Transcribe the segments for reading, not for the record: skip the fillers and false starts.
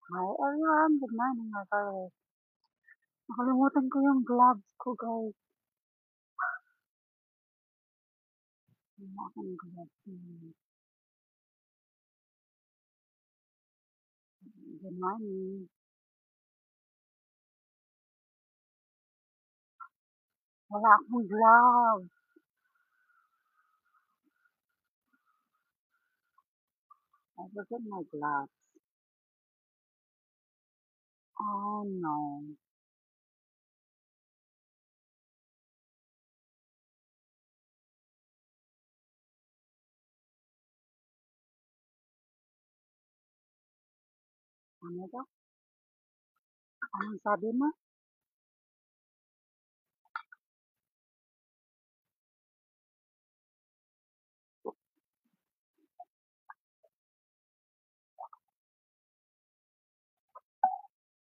Hi everyone, good morning as always. Nakalimutan ko yung gloves ko guys. Wala akong gloves. Good morning. Wala akong gloves. I forgot my gloves. Oh no. Ano ba? Anong sabi mo?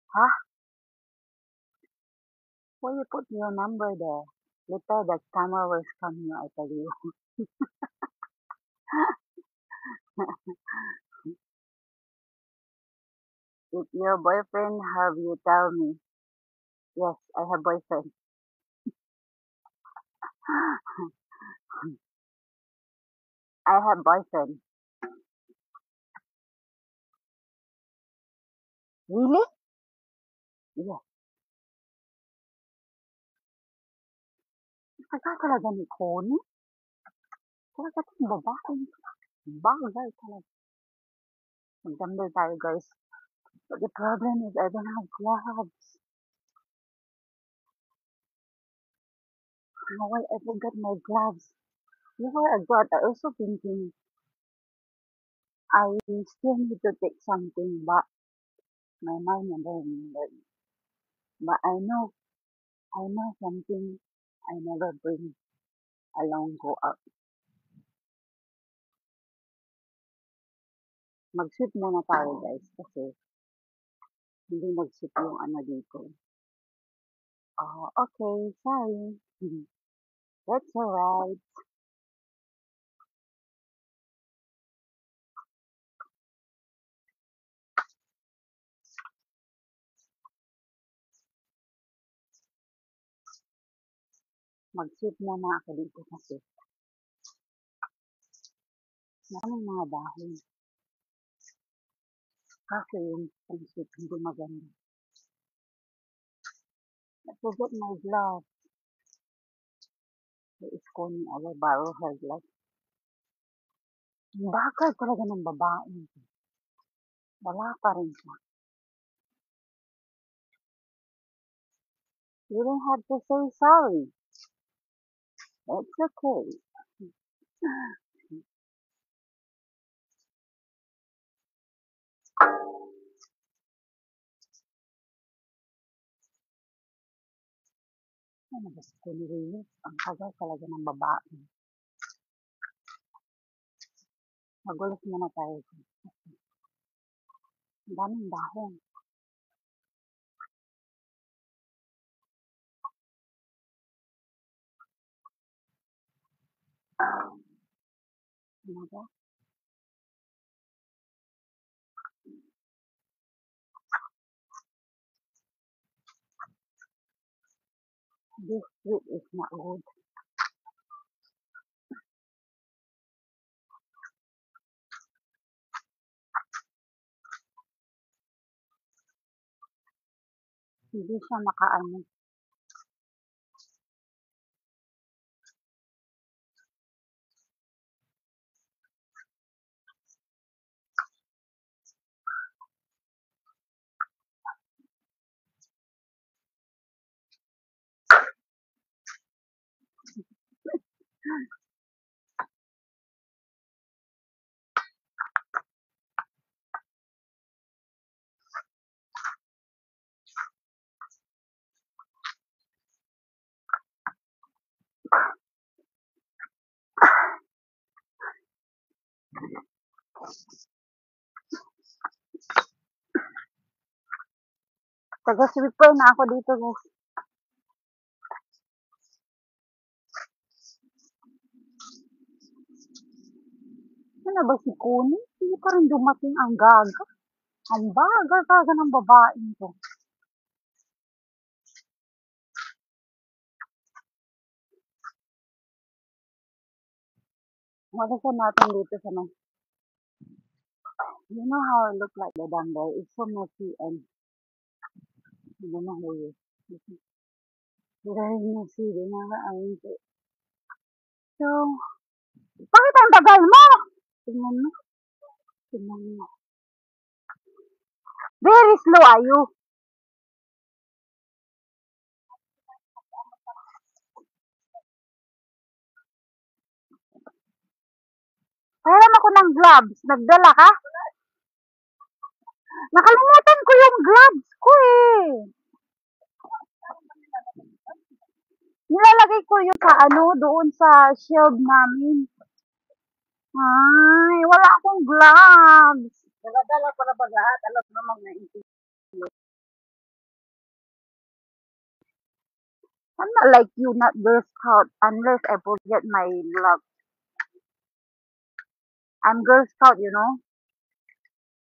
Ha? Why you put your number there? Later the camera will scam you, I tell you. If your boyfriend have you tell me. Yes, I have boyfriend. I have boyfriend. Really? Yes. Tagal talaga ni Connie. Talaga itong babae. Bagay talaga. Magdamdam tayo guys. But the problem is I don't have gloves. How I forgot my gloves. Before I got, I also thinking I still need to take something, but my mind never remembered. But I know something I never bring along go out. Mag-shoot muna tayo guys kasi hindi nag-shoot yung ano dito. Oh, okay, sorry. That's alright. Mag-shoot muna ako dito kasi maraming mga dahon. Kasi yung pang-shoot hindi maganda. I forgot my glove. Is calling our borrow her glove. Ang bakal talaga ng babae. Wala pa rin siya. You don't have to say sorry. It's okay. Ano ba si Connie Reyes? Ang tagal talaga ng babae. Magulat muna tayo. Ang daming dahon. Ano ba? This street is not good. Hindi siya makaano. Taga-sweeper na ako dito guys. Ano ba si Connie? Hindi pa rin dumating ang gaga. Ang bagal talaga ng babaeng to. Malisan natin dito sa may, you know how I look like the dumbbell? It's so messy and I don't know how you. Very messy, din na ayun ko. So, bakit ang tagal mo? Tingnan mo, tingnan mo. Very slow are you? Pahiram ako ng gloves. Nagdala ka? Nakalimutan ko yung gloves ko eh. Nilalagay ko yung sa ano, doon sa shelf namin. Ay, wala akong gloves. Nagadala ko na ba lahat? Alam mo namang naintindihan. I'm not like you, not Girl Scout, unless I forget my gloves. I'm Girl Scout, you know?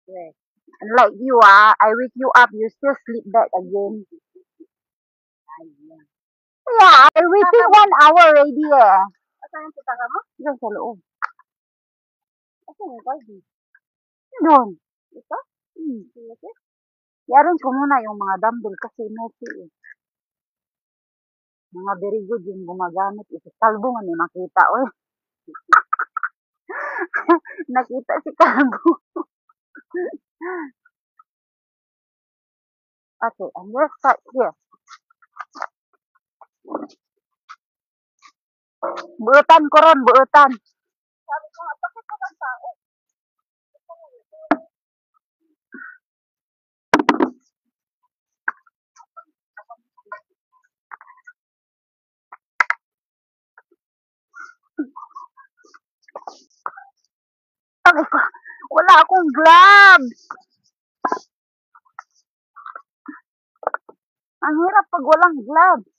Yeah. Unlike you, I wake you up, you still sleep back again. Yeah, I waiting 1 hour already eh. Asan yung titaka mo? Diyan sa loob. Asan yung kalbi? Doon. Ito? Sige. Yarin ko muna yung mga dumbbell kasi messy eh. Mga very good yung gumagamit. Ito, kalbo nga may makita. Oy, nakita si kalbo. Okay, and let's start here. Buutan ko ron, buutan. Sabi ko nga, bakit ko bang tao? Sabi ko, wala akong gloves. Ang hirap pag walang gloves.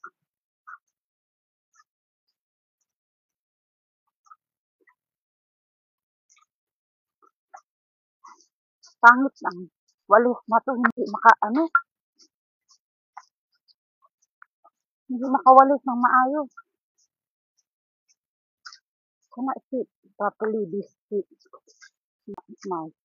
Pangit lang. Walis na to, hindi hindi makawalis ng maayos. Cannot sit properly this feet. It's nice.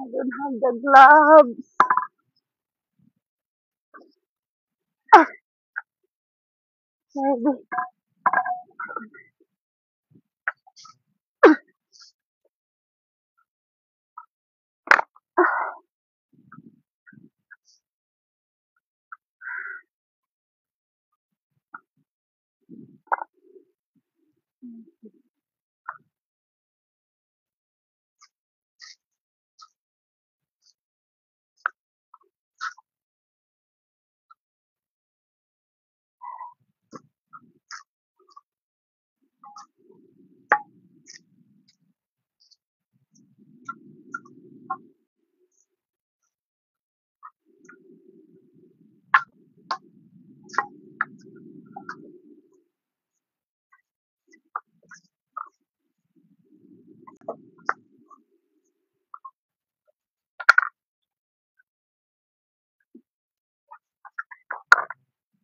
I don't have the gloves. Sabi,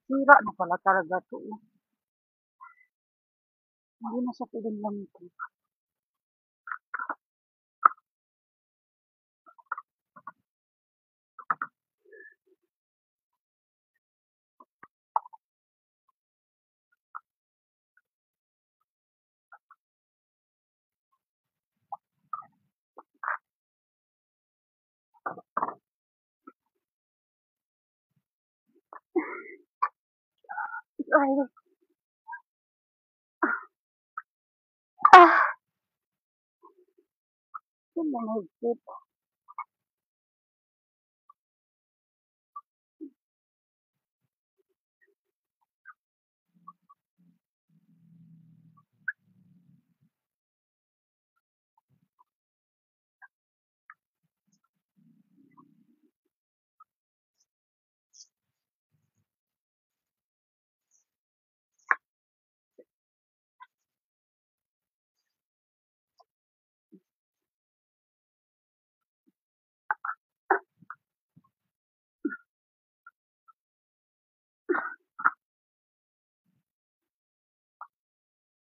sira na pala talaga to. Hindi na siya pwedeng gamitin. Ay, ah, yun na mahigpit.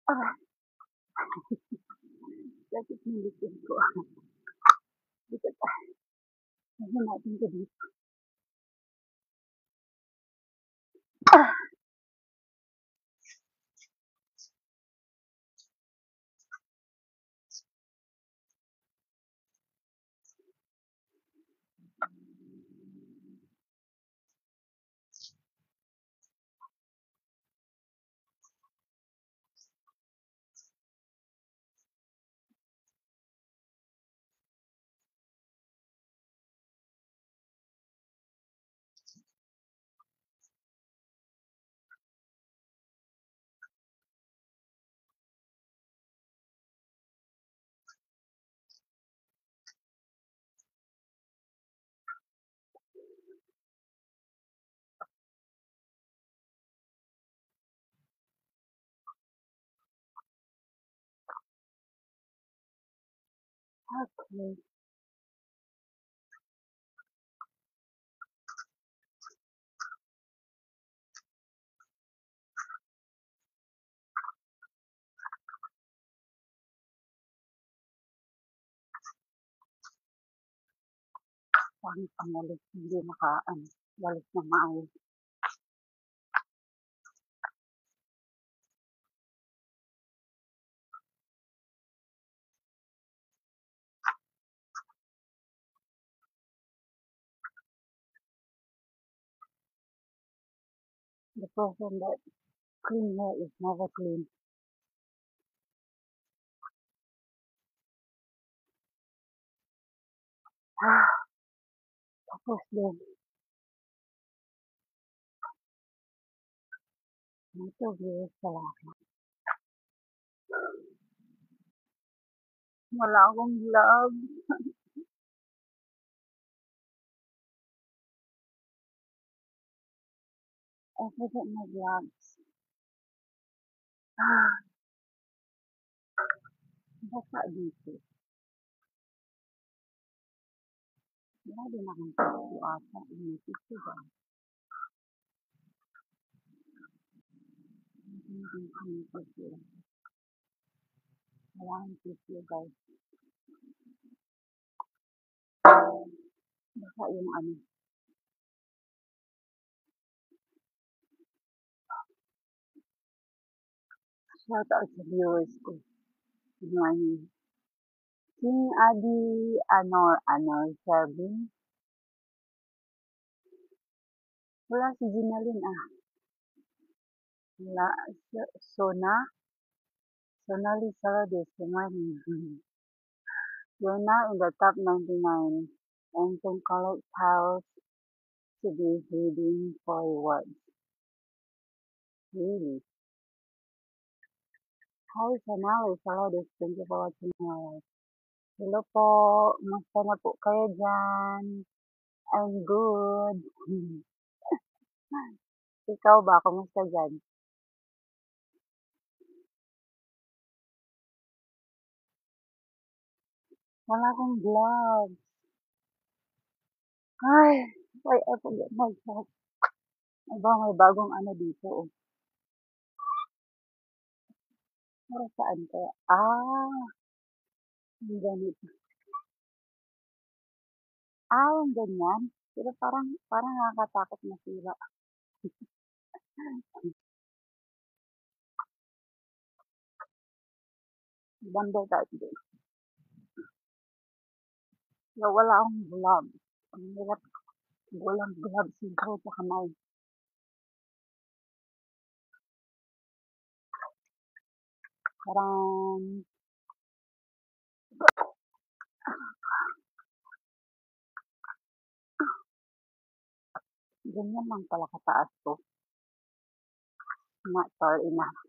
Ah, sakit ng likod ko. Dito pa. Ano natin ko dito. Ah, okay. Pangit ang walis. Hindi walis na maayos. The person that clean hair is never clean. Ah, tapos din. Ito, viewers pala. Wala akong glove. I forgot my gloves. Ah, basa dito. Wala din akong tissue ata. May tissue ba? Hindi kami tissue. Wala akong tissue, guys. Basa yung ano. Shout out sa viewers ko. Ano, King Adi Anor Shelby. Wala si Ginalyn ah. Wala. Sona. Sonali Salades. Good morning. You're now in the top 99 and can collect tiles to be reading for rewards. Really? Hi, Sonali Salades. Thank you for watching my live. Hello po. Musta na po kayo dyan? I'm good. Ikaw ba? Kumusta dyan? Wala akong gloves. Ay, why I forget my gloves. Aba, may bagong ano dito. Oh. Para saan kaya? Ah, yung ganito. Ah, yung ganyan. Pero parang nakakatakot masira. Banda tayo din. So, wala akong gloves. Ang hirap walang gloves dito sa kamay. Parang ganyan lang pala kataas to. Not tall enough.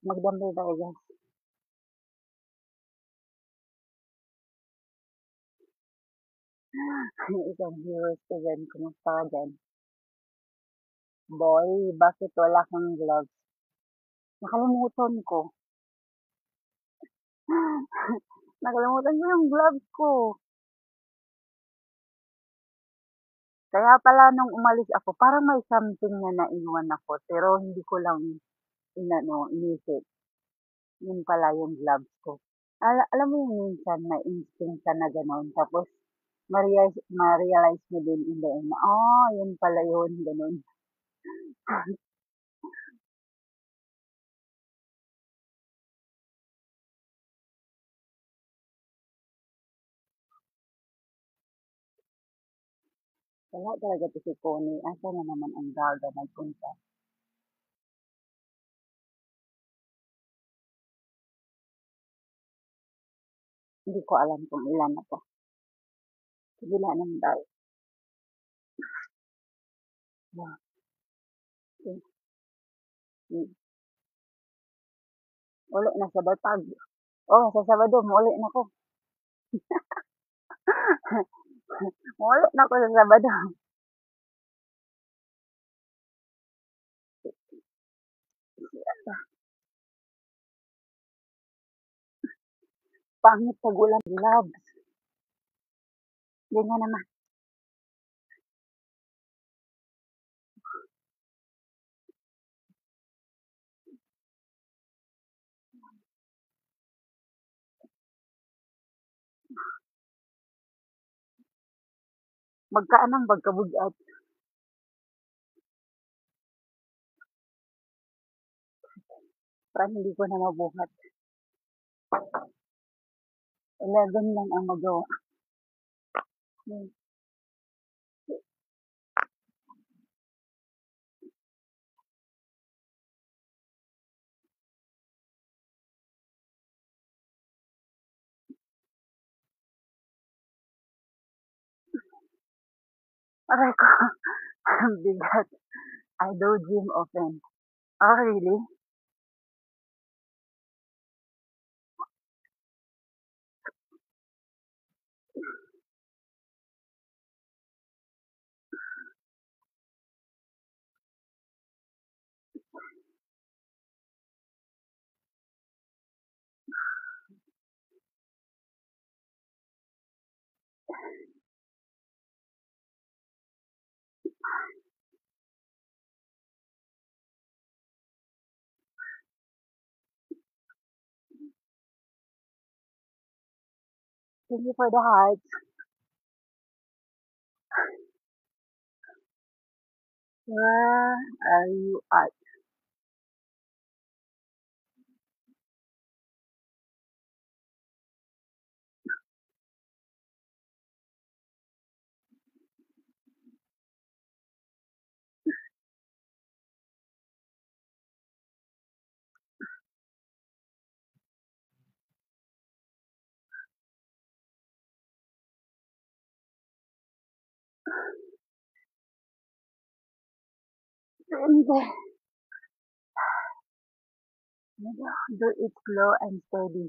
Magdamay tayo guys. Isang viewers ko dyan. Kumusta ka dyan? Boy, bakit wala kang gloves? Nakalimutan ko. Nakalimutan ko yung gloves ko. Kaya pala nung umalis ako, parang may something na naiwan ako. Pero hindi ko lang inisip. Yun pala yung gloves ko. Alam mo yung minsan may instinct ka na gano'n. Tapos, ma-realize mo din in the end na, yun pala yun, gano'n. Wala talaga to si Connie. Asa na naman ang gaga nagpunta? Hindi ko alam kung ilan na to. Kabila ng tayo. Yeah. Okay. Uli na sa Batag. Oh, sa Sabado, muli na ko. Muli na ko sa Sabado. Pangit pag ulam gloves. Ganyan naman. Magkaanang pagkabugat. Parang hindi ko na mabuhat. 11 lang ang magawa. Hmm. Aray ko. Ang bigat. I do gym often. Oh, really? Thank you for the heart. Where are you at? Hindi. Do it slow and steady.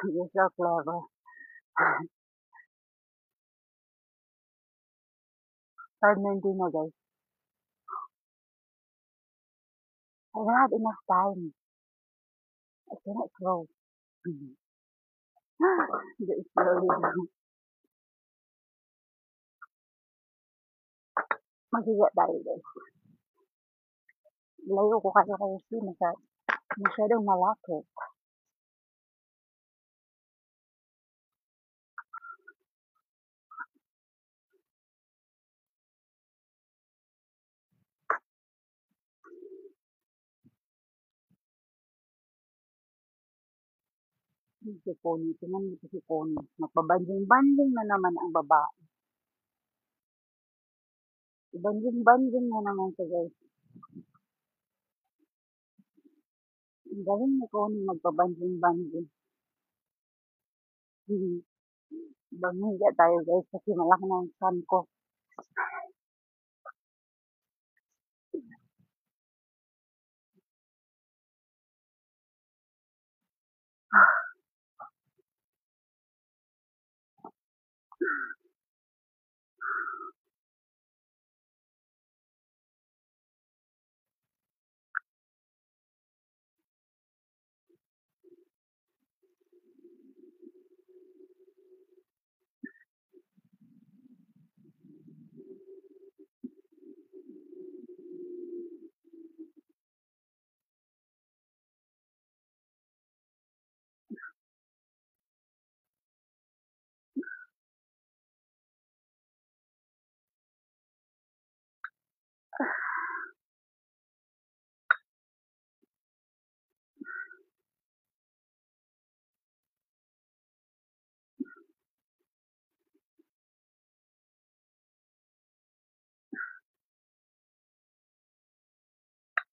You're so clever. 5:19 na guys. I don't have enough time. I cannot slow. Do it slowly daw. Maghiga tayo guys. Layo ko kasi masyadong malapit. Si Connie, tingnan mo si Connie. Magpabanding-banding na naman ang babae. Banding-banding na naman siya guys. Ang galing ni Connie magpabanjing-banjing. Banghiga tayo guys kasi malaki na ang sun ko.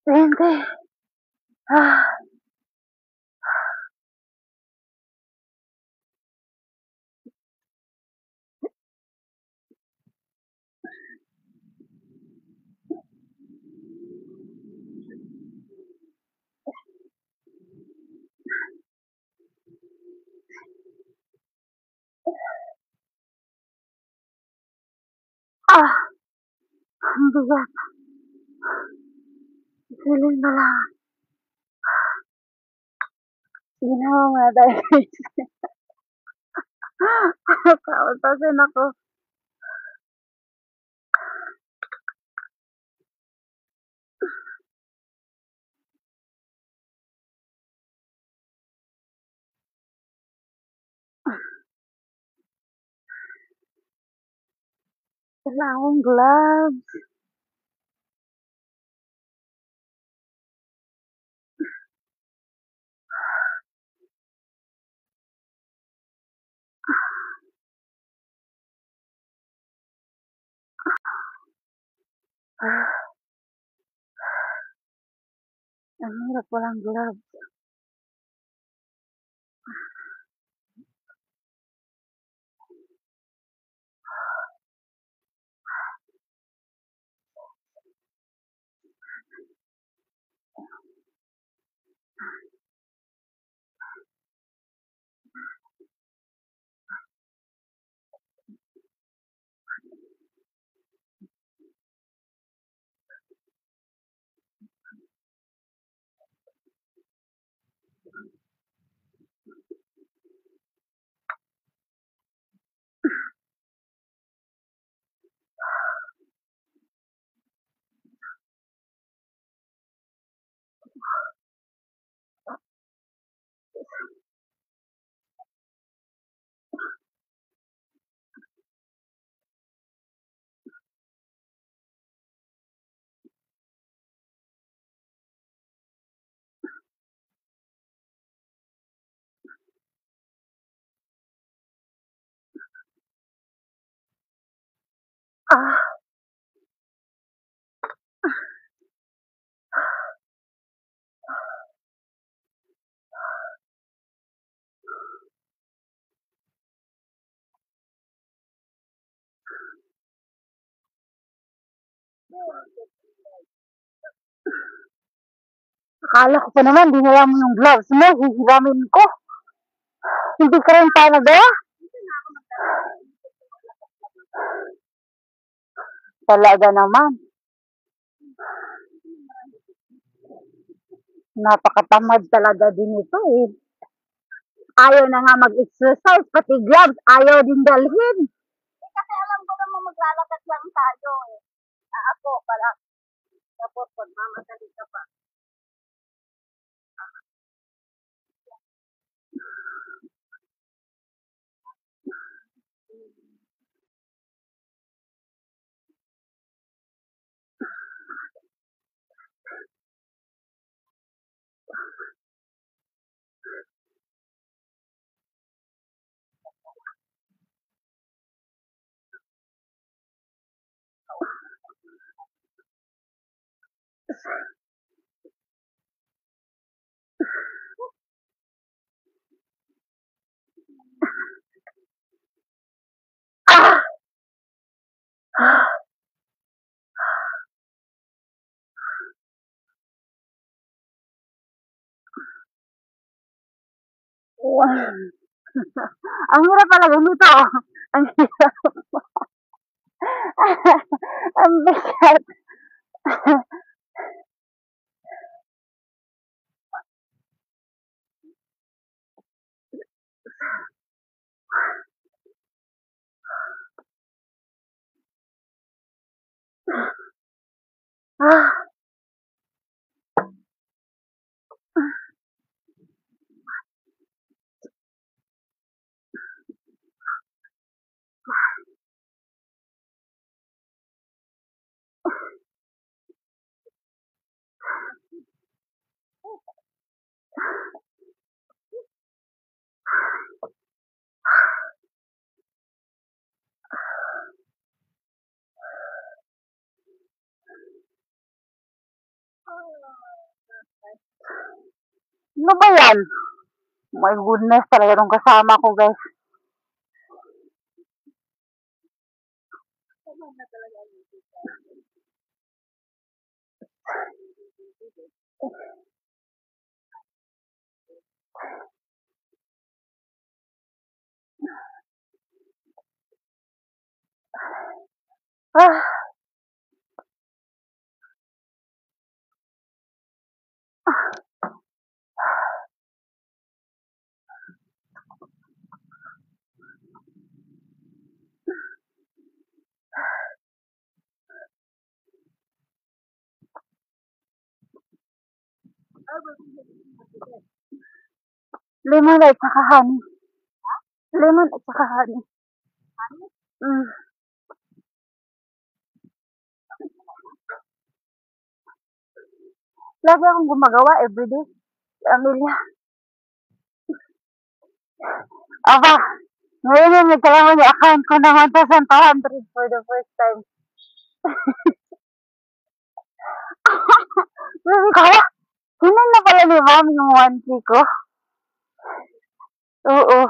Tente. Ah, ah, ang bigat. Feeling na lang. Sige na muna tayo guys. Kautasin ako. Wala akong gloves. Ah, ang hirap walang gloves. Ah, akala ko pa naman, dinala mo yung gloves mo. Hihiramin ko. Hindi ka rin tayo nagawa. Talaga naman. Napakatamad talaga din ito eh. Ayaw na nga mag-exercise, pati gloves, ayaw din dalhin. Kasi alam ko naman maglalakad lang tayo eh. Ako, para tapos magmamadali ka pa. Ah! Wow. Ang hirap talaga nito. Ang hirap. Ang bigat. Ah, ano ba yan? My goodness, talaga nung kasama ko, guys. Ah, lemon at saka honey. Lemon at saka honey. Mm. Lagi akong gumagawa everyday. Amelia. Aba, ngayon yung nagkalaman yung account ko ng 1,200 for the first time. Sabi ko, hala, hinan na pala ni ma'am yung 1K ko. Oo.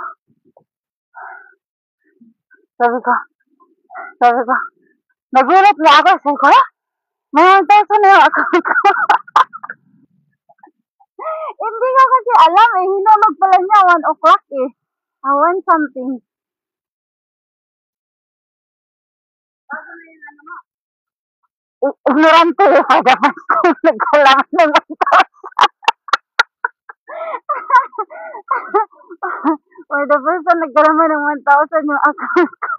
Sabi ko, sabi ko, nagulat na ako. Sabi ko, hala, may 1,000 na yung account ko. Hindi ko kasi alam eh. Hinulog pala niya 1 o'clock eh. 1 something. Ignorante eh. For the first time, nagkulangan ng 1,000. For the first time, nagkalaman ng 1,000 yung account ko.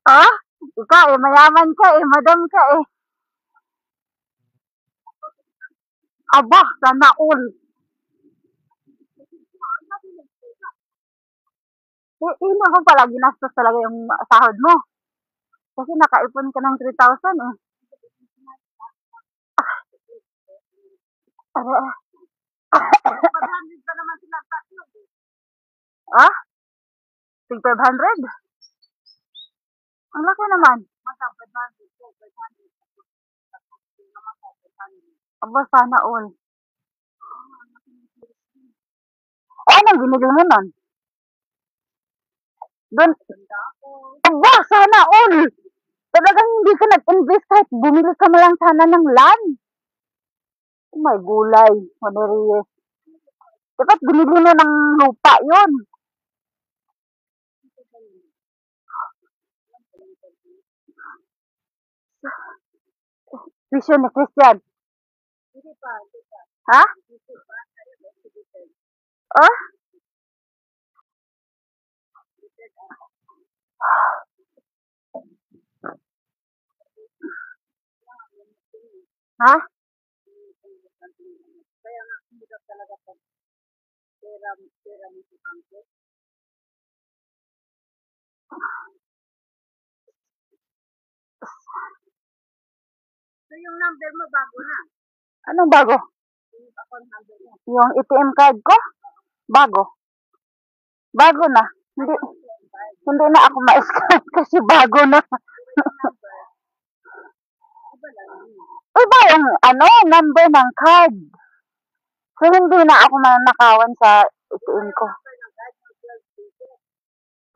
Ah? Ikaw eh, mayaman ka eh, madam ka eh. Aba, sana all. Hindi ko pala ginastos talaga yung sahod mo. Kasi nakaipon ka ng 3,000 eh. Ah, ah? Tig 500? Ang laki naman. Aba, sana all. Eh, anong binili mo nun? Doon, aba, sana all. Talagang hindi ka nag-invest kahit bumili ka na lang sana ng land. Oh my gulay, Maneries. Dapat binili mo ng lupa yun. Vision ni Christian. Ha? Oh? Ha? Anong bago? Yung ATM card ko? Bago. Bago na. Hindi na ako ma-scan kasi bago na. Iba yung number ng card. So, hindi na ako mananakawan sa ATM ko.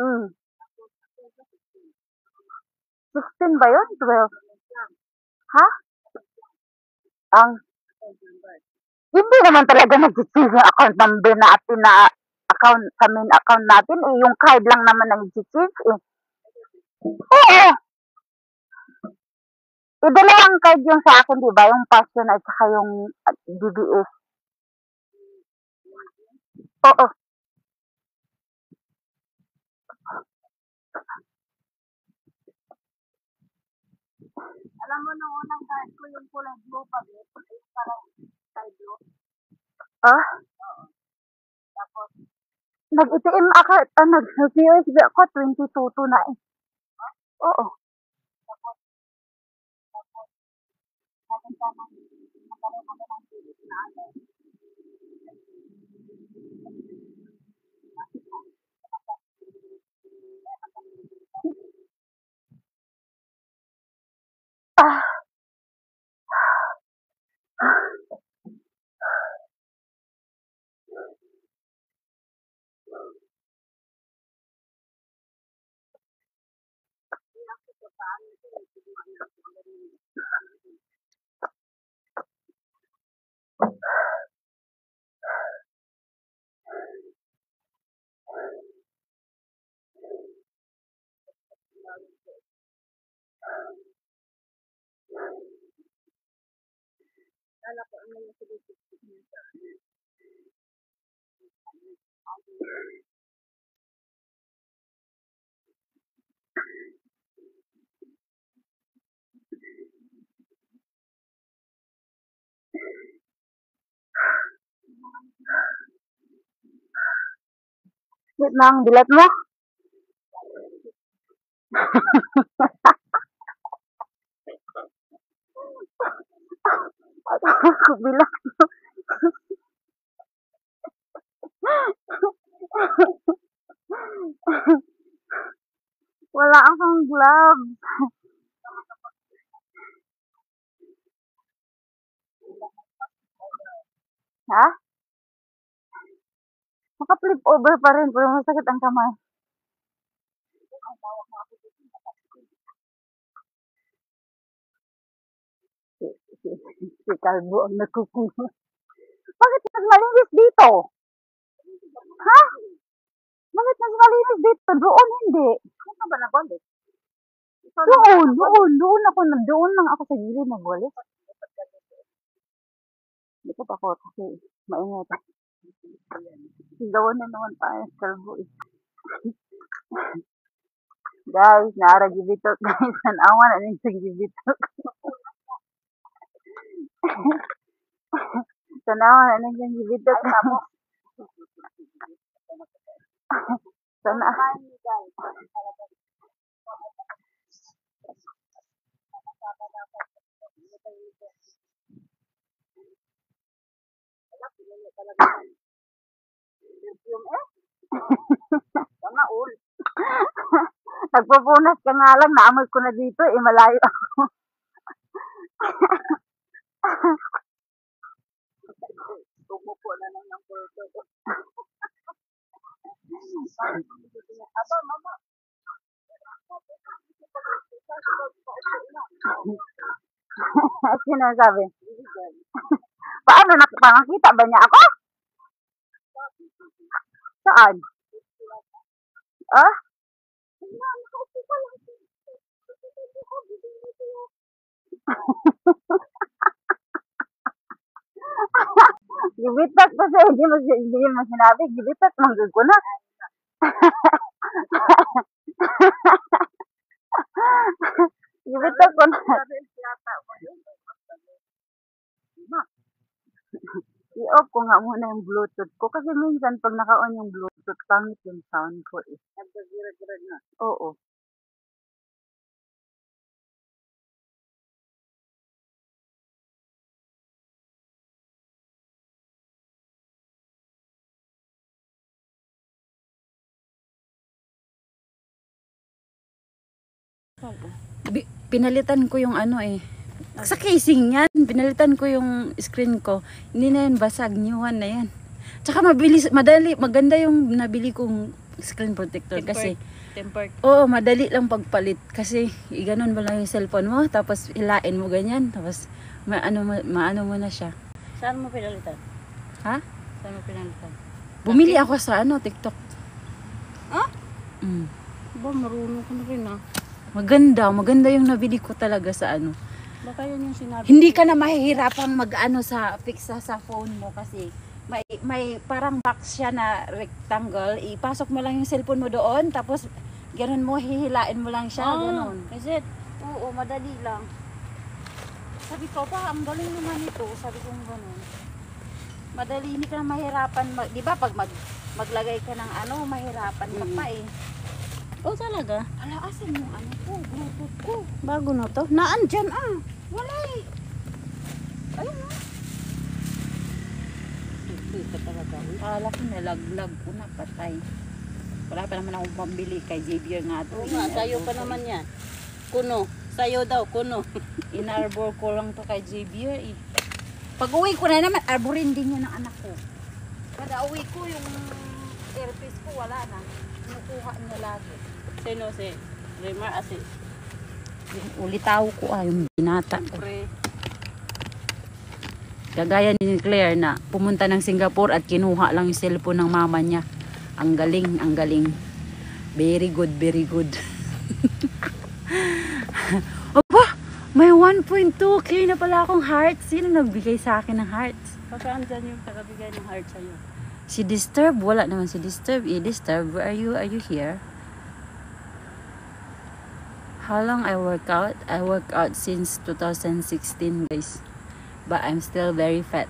Mm. 16 ba yun? 12? Ha? Ang hindi naman talaga nag-change yung account number na atin na account sa main account natin eh. Yung card lang naman nag-change eh. Oo. Dalawang card yung sa akin, di ba? Yung Passion at saka yung DBS. Oo. Alam mo, nung unang card ko yung kulay blue pa din. Yung parang sky blue. Ah? Tapos, nag-ATM ako, nag-USB ako, 22 na eh. Oo. Ah, wait lang, dilat mo. Bilang. Wala akong glove. Ha? Naka-flip over pa rin, pero masakit ang kamay. Si Kalbo ang nagkukuha. Bakit mas malinis dito? Ha? Bakit mas malinis dito? Doon hindi. Ano ba nabalik? Doon lang ako sa gilid nagwalis. Dito ako kasi maingat. Sigawan na naman tayo sa Kalbo eh. Guys, naara gibitok guys. Tanawa na rin sa gibitok. Tanawa na rin sa gibitok. Sana. Sana all. Nagpupunas ka nga lang, naamoy ko na dito eh, malayo ako. Tumupo na lang ng photo. Aba, mama. Sino sabi? Paano nakita ba niya ako? Saan? Ah? Gibitak kasi hindi mo sinabi, gibitak manggag ko na. Gibitak ko na. I-off ko nga muna yung Bluetooth ko kasi minsan pag naka-on yung Bluetooth, pangit yung sound ko eh. Nagkagira-gira na? Oo. Pinalitan ko yung ano eh, Sa casing yan, pinalitan ko yung screen ko. Hindi na yan basag, new one na yan. Tsaka mabilis, madali, maganda yung nabili kong screen protector kasi Tempered. oo, madali lang pagpalit kasi iganon mo lang yung cellphone mo tapos hilain mo ganyan tapos maano mo na siya. Saan mo pinalitan? Ha? Saan mo pinalitan? Bumili ako sa TikTok. Ah? Mm. Ba, marunong ko na rin ah. Maganda yung nabili ko talaga sa Baka yan yung sinabi. Hindi ka na mahihirapang sa fix sa phone mo kasi may parang box siya na rectangle. Ipasok mo lang yung cellphone mo doon tapos ganun mo hihilain mo lang siya, ganun. Kasi, oo, madali lang. Sabi ko pa, ang galing naman ito. Sabi ko ganun. Madali, hindi ka na mahirapan. Di ba pag maglagay ka ng mahirapan ka pa eh. Oh, talaga? Ala, asan yung Bluetooth ko? Bago na to? Naandyan Wala eh. Ayun na. Ito talaga. Akala ko nalaglag ko na patay. Wala pa naman akong pambili kay Xavier nga to. Oo nga, sayo pa naman yan. Kuno. Sayo daw, kuno. Inarbor ko lang to kay Xavier eh. Pag uwi ko na naman, arborin din yan ng anak ko. Kada uwi ko, yung earpiece ko wala na. Kinukuha niya lagi. Sino si Remar asi? Yung ulitaw ko yung binata ko. Pre. Kagaya ni Claire na pumunta ng Singapore at kinuha lang yung cellphone ng mama niya. Ang galing, ang galing. Very good, very good. Aba, may 1.2k na pala akong hearts. Sino nagbigay sa akin ng hearts? Baka andyan yung tagabigay ng heart sa'yo. Si Disturb, wala naman si Disturb. Disturb, where are you? Are you here? How long I work out? I work out since 2016, guys. But I'm still very fat.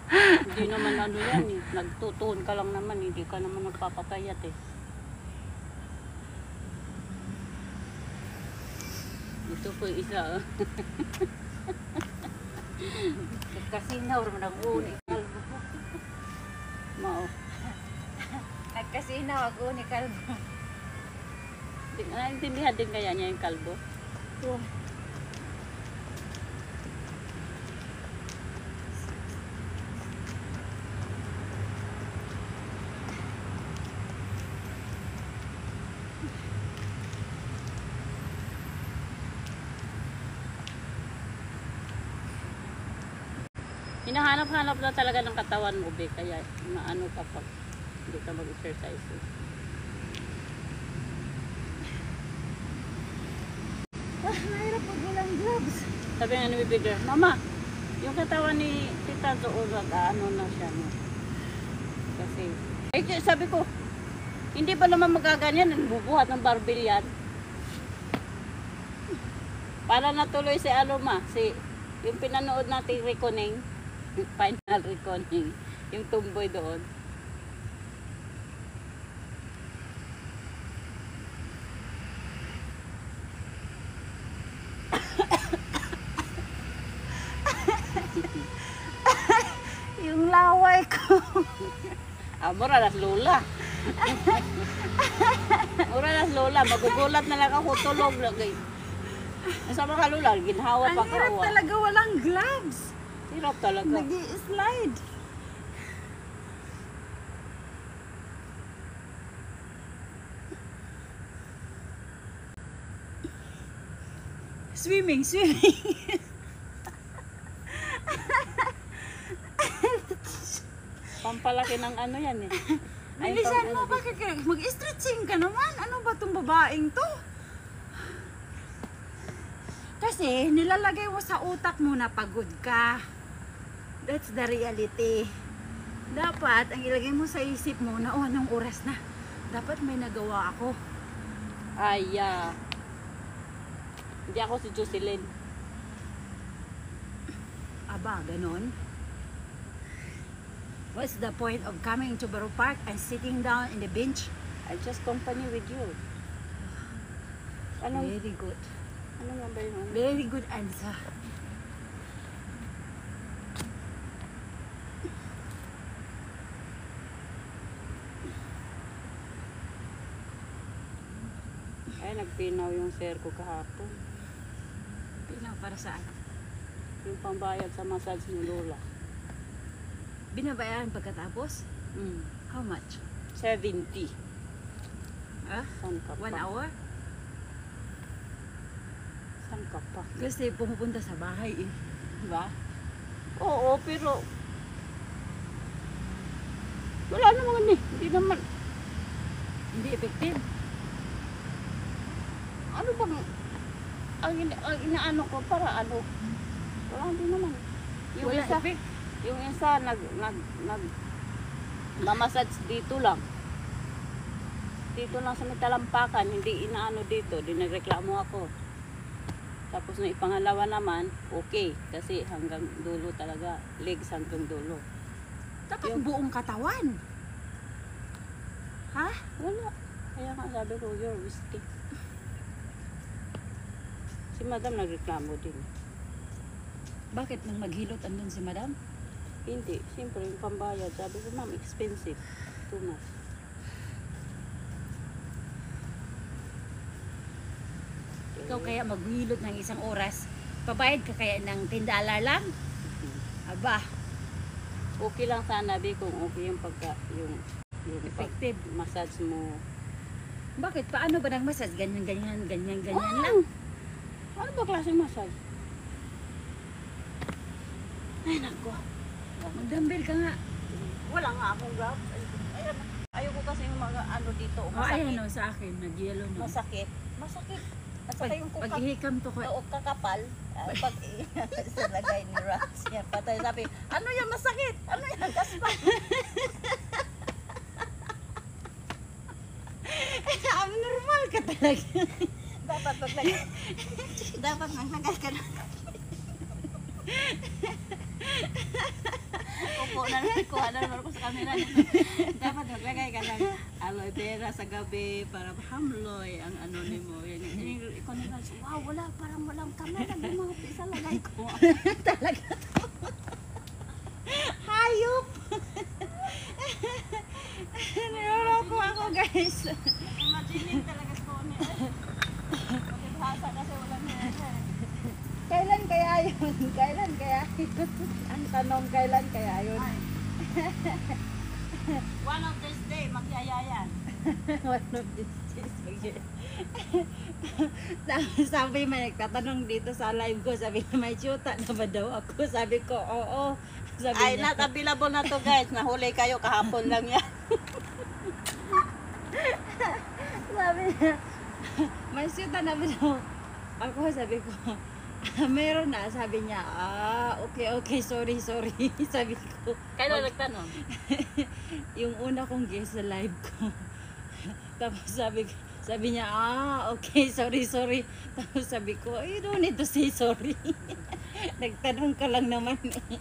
Hindi naman yan eh. Nagtutuon ka lang naman. Hindi ka naman nagpapapayat eh. Ito po yung isa Nagkasinaw naman ang uni. Mao. Nagkasinaw ang uni kalbo. Naintindihan din kaya niya yung kalbo? Hinahanap-hanap na talaga ng katawan mo, be. Kaya maano ka pag hindi ka mag-exercise. Mahirap pag walang gloves. Sabi nga ni Bibigger, Mama, yung katawan ni Tita doon, ano na siya, no? Kasi, sabi ko, hindi ba naman magaganyan, bubuhat ng barbell yan? Para natuloy si yung pinanood nating reckoning, final reckoning, yung tumboy doon. Yung laway ko. Mura las lola. Mura las lola, magugulat na lang ako, tulog lagay. Sa mga lola, ginhawa pa Ang ka. hirap talaga walang gloves. Hirap talaga. Nag-i-slide. Swimming. Pampalaki ng ano yan eh. Bilisan mo, bakit mag-stretching ka naman? Ano ba itong babaeng to? Kasi nilalagay mo sa utak mo na pagod ka. That's the reality. Dapat, ang ilagay mo sa isip mo na, anong oras na? Dapat may nagawa ako. Hindi ako si Jocelyn. Aba, ganon. What's the point of coming to Baro Park and sitting down in the bench? I just company with you. Very good. Ano nga ba yun? Very good answer. Ay, nagpinaw yung sir ko kahapon. Para saan? Yung pambayad sa massage ni Lola. Binabayaran pagkatapos? Mm. How much? 70. Ah? Saan ka 1 pa? hour? Saan ka pa? Kasi pumupunta sa bahay eh. Diba? Oo, pero wala naman eh. Hindi naman. Hindi effective. Ano bang ang inaano ko para ano? Wala din naman. Yung Wala isa, effect. yung isa nag mamassage dito lang. Dito lang sa may talampakan, hindi inaano dito, di nagreklamo ako. Tapos na ipangalawa naman, okay, kasi hanggang dulo talaga, legs hanggang dulo. Dapat Yung- buong katawan. Ha? Wala. Kaya nga sabi ko, you're wasting. Si madam nagreklamo din. Bakit nang maghilot andun si madam? Hindi, siyempre yung pambayad. Sabi ko, ma'am, expensive. Too much. Ikaw kaya maghilot ng isang oras. Pabayad ka kaya ng $10 lang? Aba, Okay lang sana, Bi, kung okay yung effective. massage mo. Bakit? Paano ba nag-massage? Ganyan lang. Ano ba klaseng massage? Ay, nako. Mag-dumbbell ka nga. Wala nga akong grab. Ayan. Ayoko kasi yung mga ano dito. Oh, Masakit. ayan o, sa akin. Nag-yellow na. Masakit. At saka yung Pag-ihikam to ko. kakapal, pag sa lagay ni Rax, yan, patay sabi, ano yan masakit? Ano yan kaspa? Abnormal ka talaga. Dapat maglagay. Dapat maglagay ka na. Upo na naman, kuha na naman ako sa camera. Dapat maglagay ka ng aloe vera sa gabi para hamloy ang ano ni mo. Ikaw nila, wow, parang walang camera. Bumati sa lagay ko. Talaga to. Hayop. Niloloko ako, guys. Imagine talaga ko niya. Magbasa kasi walang nila. Kailan kaya yun? Kailan kaya yun? Ang tanong, kailan kaya yun? One of this day, magyaya yan. One of these days. Sabi may nagtatanong dito sa live ko, sabi na may syuta na ba daw ako? Sabi ko, oo. Sabi Ay, niya, not available na to guys. Nahuli kayo kahapon lang yan. sabi niya, may syuta na ba daw ako? Sabi ko, meron na. Sabi niya, okay, sorry. Sabi ko, Kailan nagtanong? yung una kong guest sa live ko. Tapos sabi niya, okay, sorry. Tapos sabi ko, you don't need to say sorry. Nagtanong ka lang naman eh.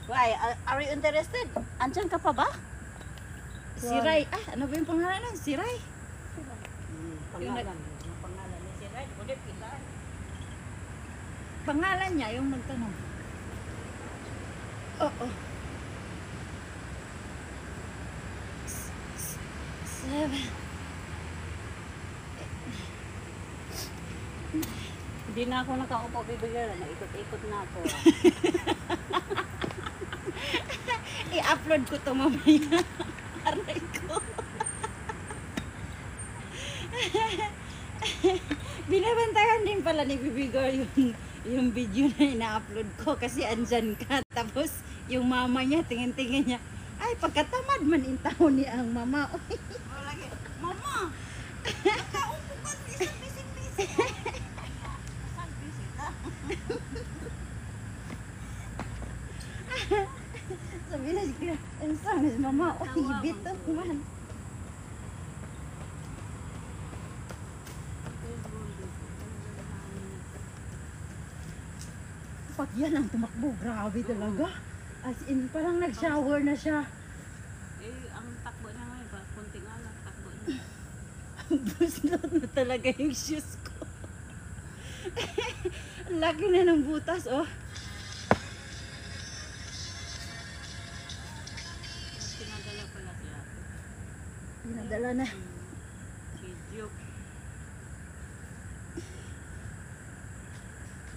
Why? Are you interested? Andyan ka pa ba? Si Ray, ano ba yung pangalan nun? Si Ray? Pangalan. Yung pangalan ni si Red. Ulit, ilan? Pangalan niya, yung nagtanong. Oo. Seven. Hindi na ako nakaupo bibigyan. Naikot-ikot na ako. I-upload ko to mamaya. Aray ko. Binabantayan din pala ni Bibigor yung video na ina-upload ko kasi andyan ka. Tapos yung mama niya, tingin-tingin niya, ay pagkatamad man in taon ni ang mama. Uy, Lagi, Mama! Nakaupo ka. Bising-bising. Saan bising ka? sabi na siya, ang samis mama, uy, bito man. Pag yan ang tumakbo, grabe talaga. As in, parang nag-shower na siya. Ang takbo niya ngayon, kunti nga lang takbo niya. Buslot na talaga yung shoes ko. Laki na ng butas, oh. Pinadala pala siya. Pinadala na. Video.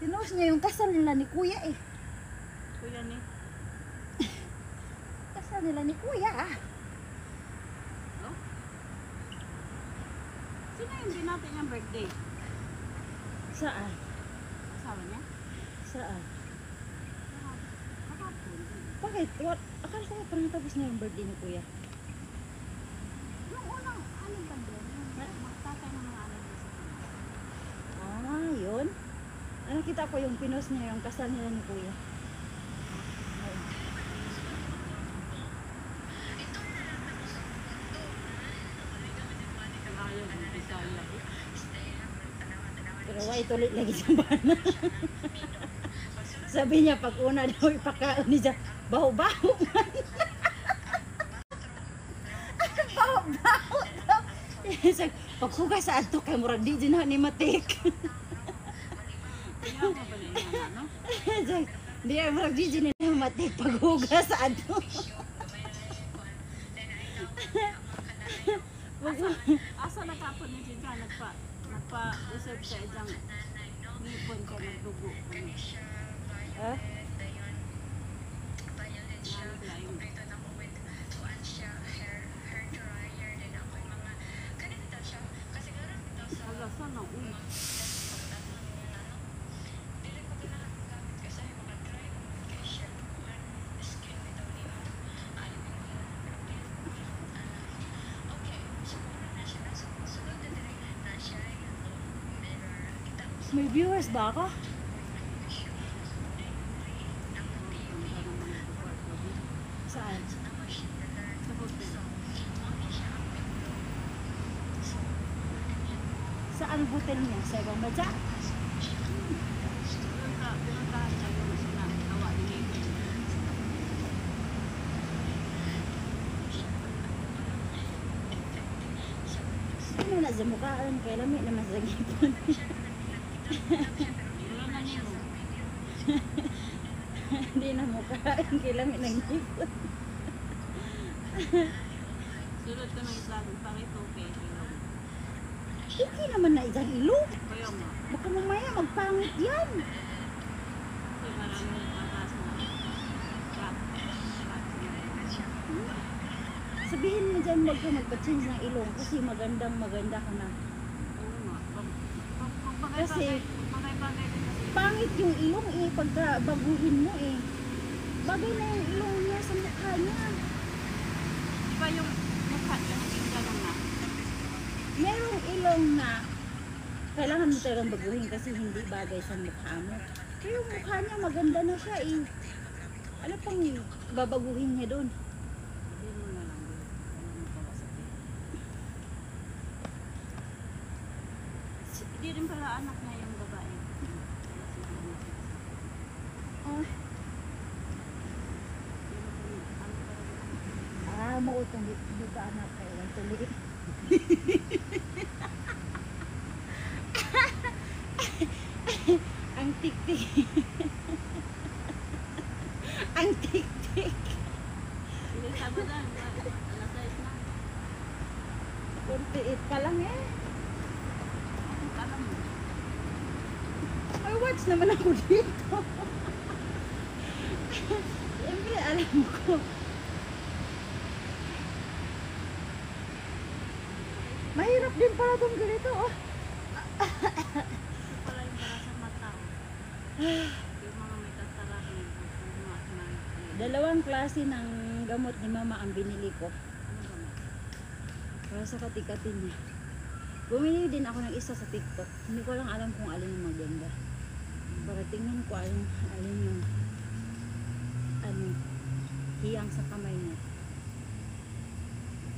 Pinost niya yung kasal nila ni Kuya eh. Kuya ni. Kasal nila ni Kuya ah. Oh? Sino yung binati niyang birthday? Saan? Asawa niya? Saan? Kahapon. Bakit? What? Akala ko parang tapos na yung birthday ni Kuya. Yung unang, ano ba doon? Yung magtatay ng mga anak niya sa Pinas. Ah, yun? Nakita ko yung pinost niya yung kasal nila ni Kuya. Ayun. Ayaw ng Bisaya. Pero why tuloy lagi sa bana. Sabi niya pag una daw ipakaon niya, baho-baho man. Baho-baho daw. Paghugas sa ato kay murag di din ni matik. Kaya mo ba na yung ano? Di ay murag di din ni matik paghugas sa ato. Asa na kapon ni Jinja nagpa-usap sa isang ngipon ka nagdugo. Ah? Wala sana una. May viewers ba ako? Saan? Sa hotel. Saan ang hotel niya? Sa ibang bansa? Pinuntahan niya yung sinagawa ni Ngipon. Ano na sa mukhaan? Kaya lamig naman sa gipon. Wala na niyo. Hindi na mukhaan. Kaya lamig ng gipon. Sulod ko ng isang pakito kay Ilong. Okay naman na isang ilong. Kaya mo. Baka mamaya magpangit yan. Kasi maraming patas na cut. Sabihin mo dyan, huwag ka magpa-change ng ilong kasi maganda ka na. Oo nga. Kasi- Bagay-bagay din kasi. Pangit yung ilong eh, pagka baguhin mo eh. Bagay na yung ilong niya sa mukha niya. Di ba yung mukha niya naging gano'n na? Merong ilong na kailangan mo talagang baguhin kasi hindi bagay sa mukha mo. Pero yung mukha niya maganda na siya eh. Ano pang babaguhin niya doon? Hindi mo na lang. Ano mo pa sa Hindi rin pala anak na yung babae. Ah, mo utang dito ka anak kay lang tuloy. Ang tik-tik. Ang tik-tik. Hindi sabi na. Alas 6 na. 48 ka lang eh. Alam mo. May watch naman ako dito. Siyempre alam ko. Mahirap din pala itong ganito oh. Ito pala yung para sa mata. Yung mga may tatarahin. Dalawang klase ng gamot ni mama ang binili ko. Ano ba mo? Para sa katikatin niya. Bumili din ako ng isa sa TikTok. Hindi ko lang alam kung alin yung maganda. Para tingnan ko alin yung hiyang sa kamay niya.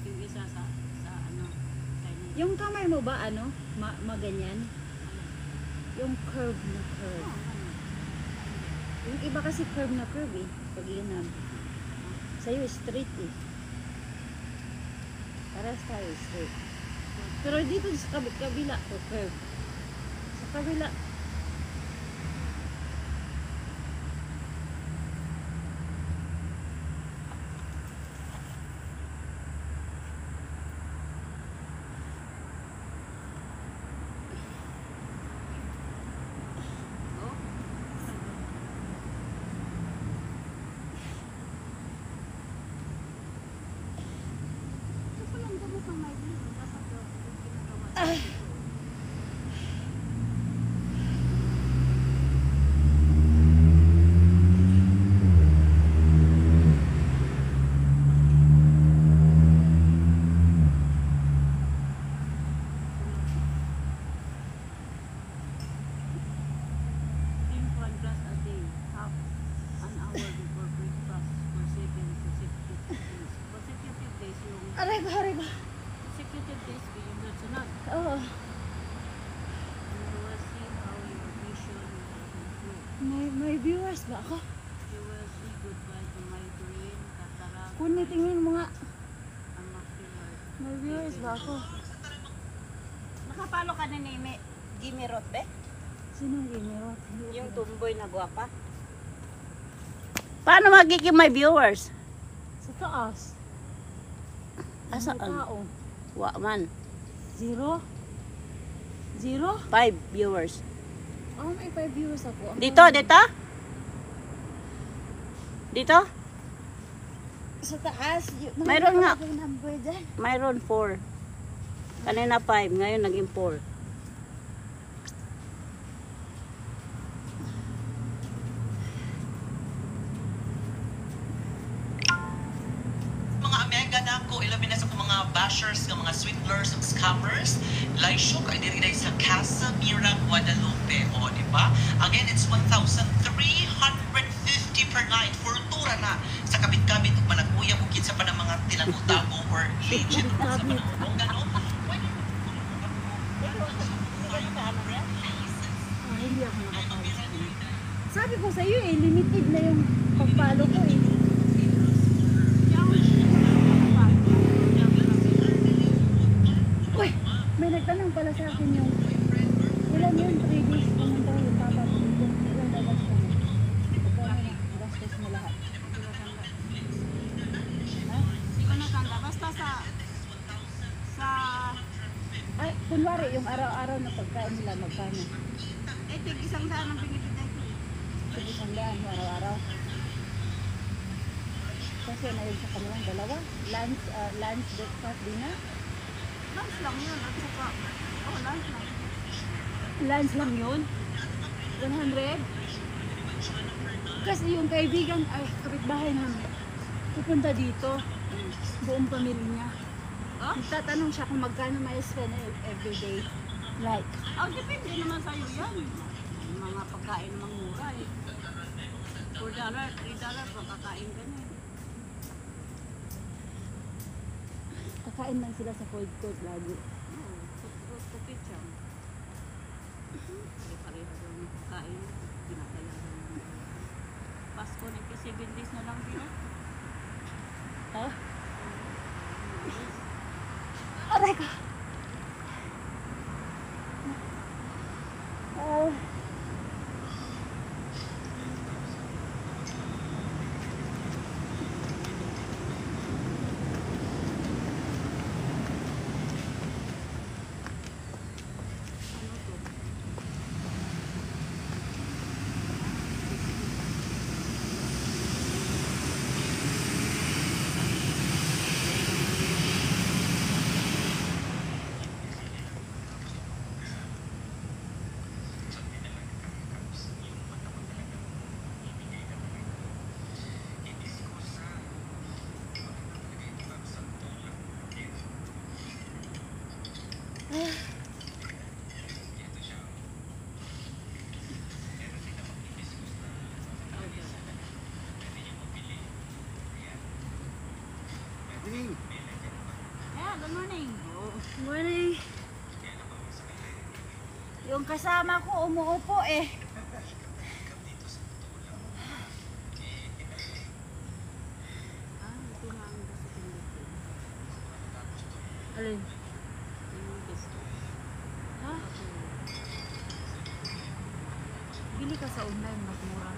Yung isa sa ano. Chinese. Yung kamay mo ba maganyan? Yung curve na curve. Oh, ano? Yung iba kasi curve na curve eh. Pag iyan sa'yo straight eh. Paras tayo straight. Pero dito sa kabila to curve. Sa kabila. Oh, Aray ko. Executive days ko yung sunod. Oo. You will see how your vision will improve. May viewers ba ako? You will see goodbye to migraine, cataract, Kuni, tingin mo nga. and macular. May viewers ba ako? Nakapalo ka na ni Jimmy Roth, be? Sino giniro? Yung tumboy na gwapa. Paano magiging my viewers? Sa taas. Asaan? May tao. Wa man. 0? 0? 5 viewers. Oh, may 5 viewers ako. Dito. Dito? Sa taas. Mayroon nga. May number dyan. Mayroon 4. Kanina 5, ngayon naging 4. Mga amiga na ko, ilabi na sa kong mga bashers, ng mga swindlers, ng scammers. Laisyo ka, diri sa Casa Mira, Guadalupe. O, di ba? Again, it's 1,350 per night. Fortura na sa kabit-kabit ug managuya bukid sa pa ng mga tinagutabo or agent sa panahon. Gano? Hindi ako nakapalo sa kanya. Sabi ko sa iyo limited na yung pagpalo ko Uy, may nagtanong pala sa akin yung ilan yun, 3 days pumunta yung papa ko dito. Ilan dagas ka na? Pagkano na, gastos mo lahat. Hindi ko natanda. Basta Ay, kunwari yung araw-araw na pagkain nila, magkano? tig isang daan ang binibigay ko. Sige, sandaan yung araw-araw. Kasi na sa kanilang dalawa. Lunch, breakfast, dinner. Lunch lang yun. At saka, lunch lang. Lunch lang yun? 100? Kasi yung kaibigan, ay, kapitbahay namin, pupunta dito, buong pamilya niya. Huh? Nagtatanong siya kung magkano may spend everyday. Like, Depende naman sa'yo yan. Yung mga pagkain namang mura eh. $4, $3, pagkakain ka na eh. kakain lang sila sa food court lagi. Tupit siya. Pareho daw ng pagkain. Pinakayaran naman. Pasko, nagka 7 days na lang din. Ha? Aray ka! Yeah, good morning. Morning. Yung kasama ko umuupo eh. Ito nga ang gusto ko dito. Alin? Yung gusto. Ha? Bili ka sa online, mas mura.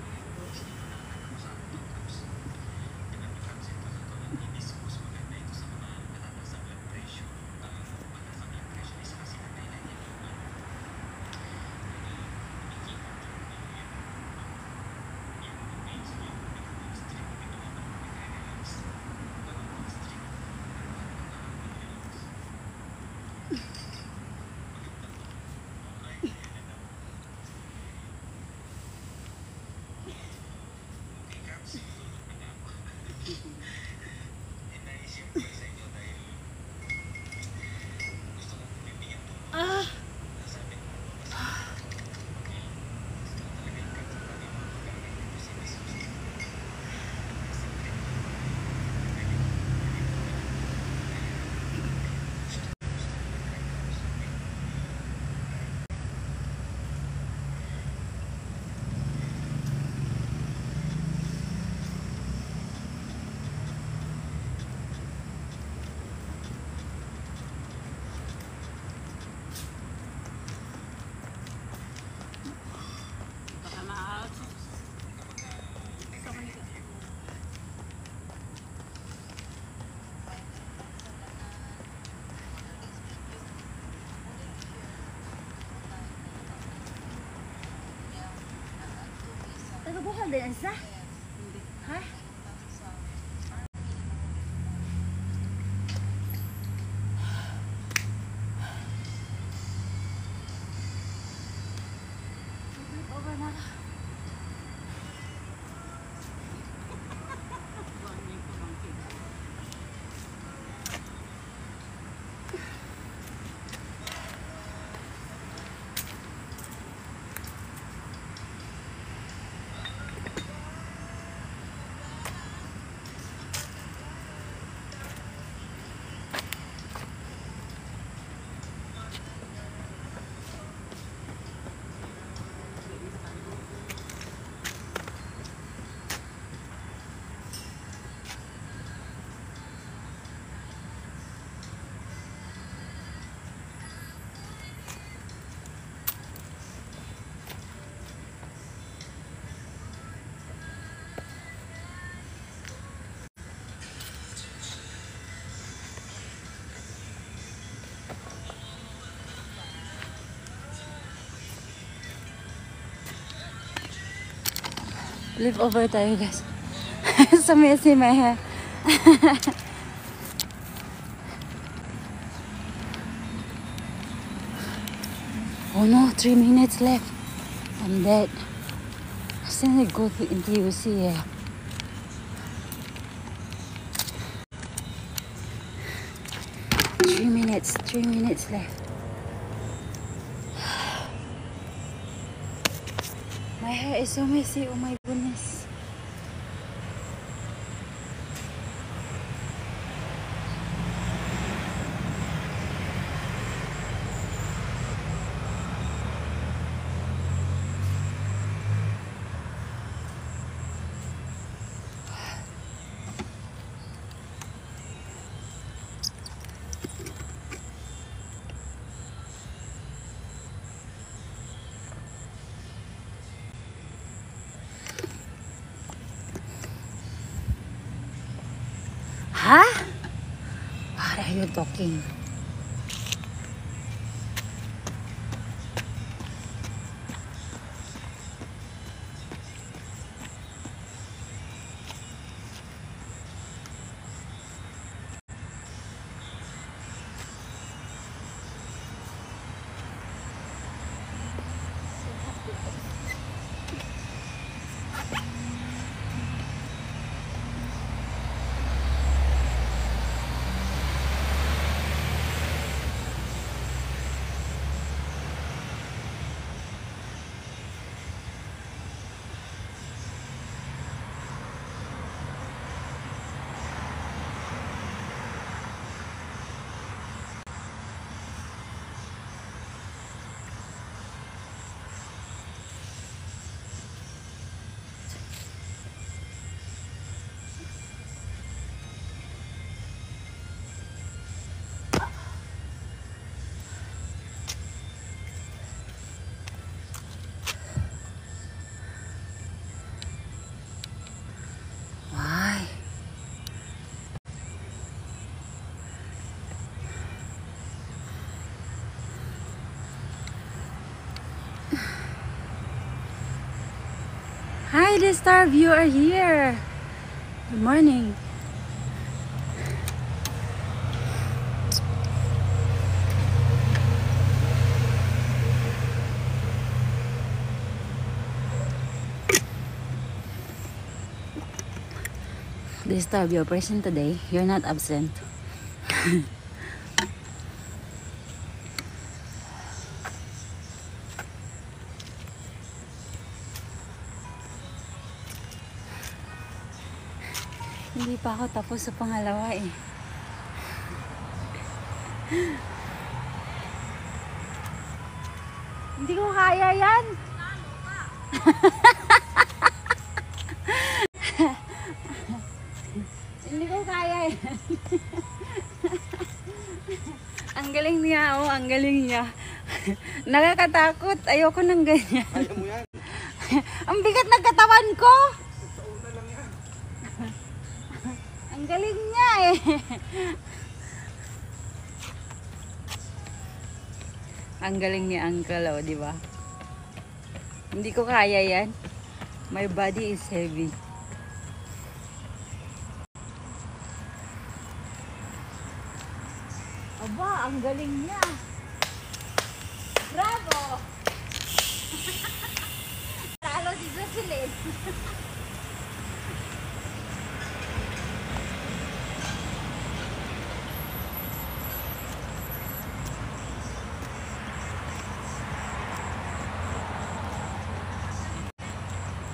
din isa? Ha? Over na. Live over tayo guys. So messy my hair. Oh no, 3 minutes left. I'm dead. I still need to go to NTUC. Yeah. Three minutes left. My hair is so messy, oh my goodness. Huh? What are you talking? Why? Hi, the star of you are here. Good morning. The star of your present today. You're not absent. Hindi pa ako tapos sa pangalawa eh. Hindi ko kaya yan. Hindi ko kaya yan. Ang galing niya, oh, ang galing niya. Nakakatakot. Ayoko ng ganyan. Kaya mo yan. Ang bigat ng katawan ko. Sa una lang yan. Ang galing niya eh. Ang galing ni Uncle, oh, di ba? Hindi ko kaya yan. My body is heavy. Aba, ang galing niya. Bravo! Talo si Jocelyn.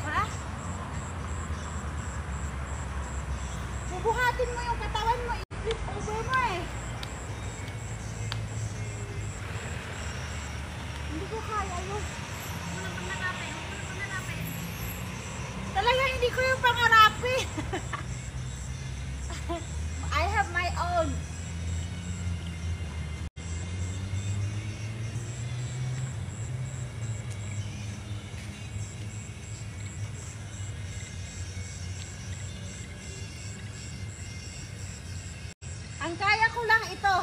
Ha? Bubuhatin mo yung katawan mo. I-flip over mo eh. Hindi ko kaya yun. Talaga hindi ko yung pangarapin. I have my own. Ang kaya ko lang ito.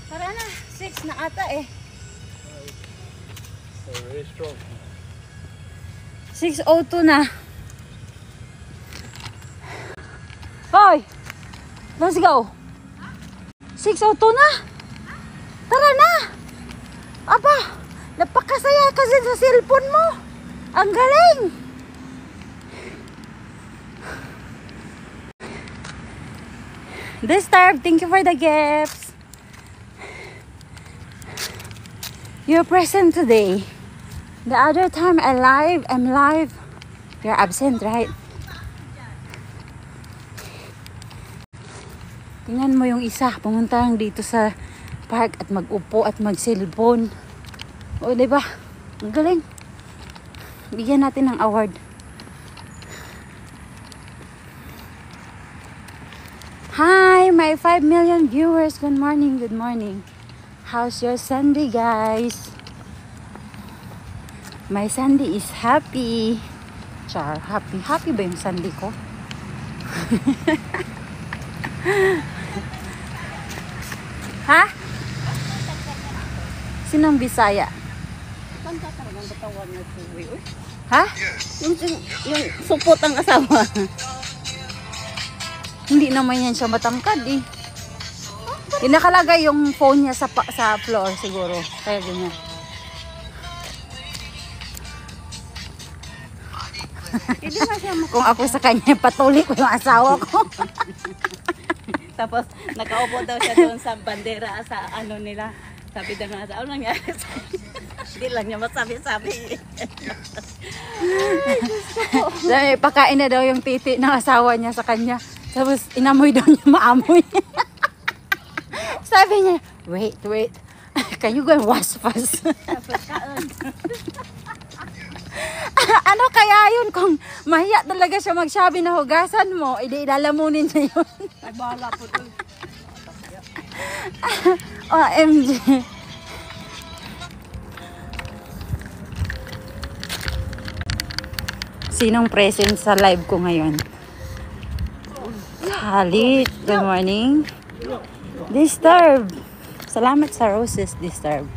Tara na, 6 na ata eh. Very strong. 6:02 na. Hoy! Let's go! 6:02 na! Tara na! Aba! Napakasaya kasi sa cellphone mo! Ang galing! Disturb, thank you for the gifts. You're present today. The other time I'm live. You're absent, right? Tingnan mo yung isa, pumunta lang dito sa park at mag-upo at mag-cellphone. O, diba? Ang galing. Bigyan natin ng award. Hi, my 5 million viewers. Good morning, good morning. How's your Sunday, guys? My Sunday is happy. Char, happy. Happy ba yung Sunday ko? Ha? Sinong Bisaya? Saan ka talagang batawan na tuwi? Uy, Ha? yung supot ang asawa. Hindi naman yan siya matangkad eh. Nakalagay yung phone niya sa floor siguro. Kaya ganyan. Hindi nga siya Kung ako sa kanya, patuloy ko yung asawa ko. Tapos nakaupo daw siya doon sa bandera sa ano nila. Sabi daw nga, ano nangyari sa hindi lang niya masabi-sabi. Sabi, pakain na daw yung titi ng asawa niya sa kanya. Tapos inamoy daw niya, maamoy. Sabi niya, wait. Can you go and wash first? Tapos kaon. Ano kaya yun kung mahiya talaga siya magsabi na hugasan mo, ilalamunin niya yun. Ay, bahala po doon. OMG. Sinong present sa live ko ngayon? Halit, good morning. Disturb. Salamat sa roses, Disturb.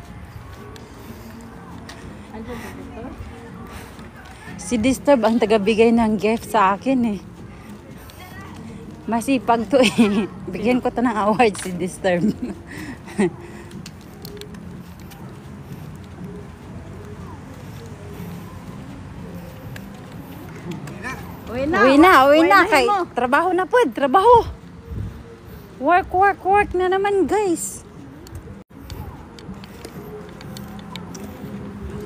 Si Disturb ang tagabigay ng gift sa akin eh. Masipag to eh. Bigyan ko to ng award si Disturb. Uwi Uwi na. uwi Kay, mo. trabaho na po. Trabaho. Work na naman, guys.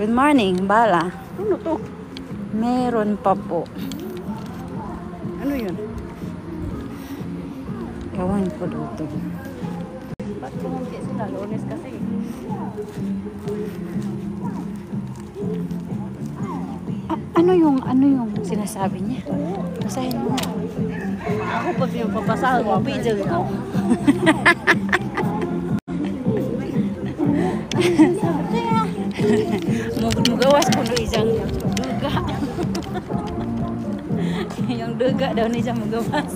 Good morning, Bala. Ano to? Meron pa po. Ano yun? Ewan ko dito. Ba't kumunti sila? Lunes kasi. Ano yung sinasabi niya? Basahin mo. Ako pag yung papasahan mo, pijal ko. Mugawas ko no isang duga. Yung duga daw ni siyang mugawas.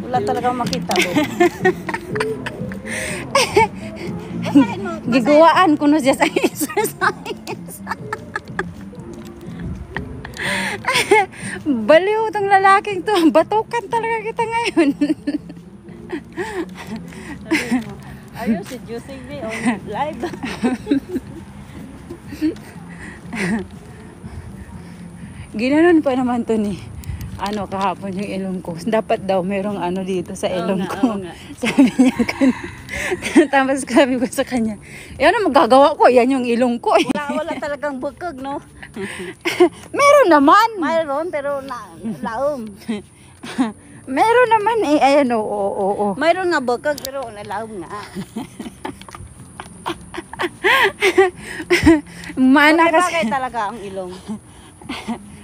Wala talaga makita doon. giguwaan kuno siya sa exercise. Baliw tong lalaking to. Batukan talaga kita ngayon. Ayun, si Juicy B on live. Ginanon pa naman to ni kahapon yung ilong ko. Dapat daw merong dito sa ilong ko. Oo nga. Sabi niya tapos sabi ko sa kanya, yan ang magagawa ko, yan yung ilong ko. Wala talagang bukog, no? Meron naman. Mayroon, pero laom. Meron naman eh. Ayan, oo. Mayroon nga bukog, pero laom nga. Mana Bagay kasi. talaga ang ilong.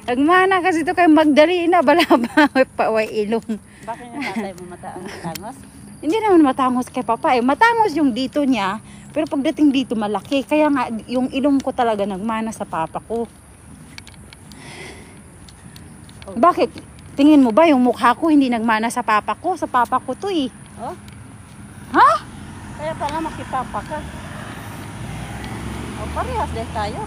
Agmana kasi to kay Magdalena. Balaba. Paway ilong. Bakit yung tatay mo matangos? Hindi naman matangos kay Papa eh. Matangos yung dito niya. Pero pagdating dito malaki. Kaya nga yung ilong ko talaga nagmana sa Papa ko. Bakit? Tingin mo ba yung mukha ko hindi nagmana sa Papa ko? Sa Papa ko to eh. Oh? Ha? Kaya pala makipapa ka. O, parehas din tayo.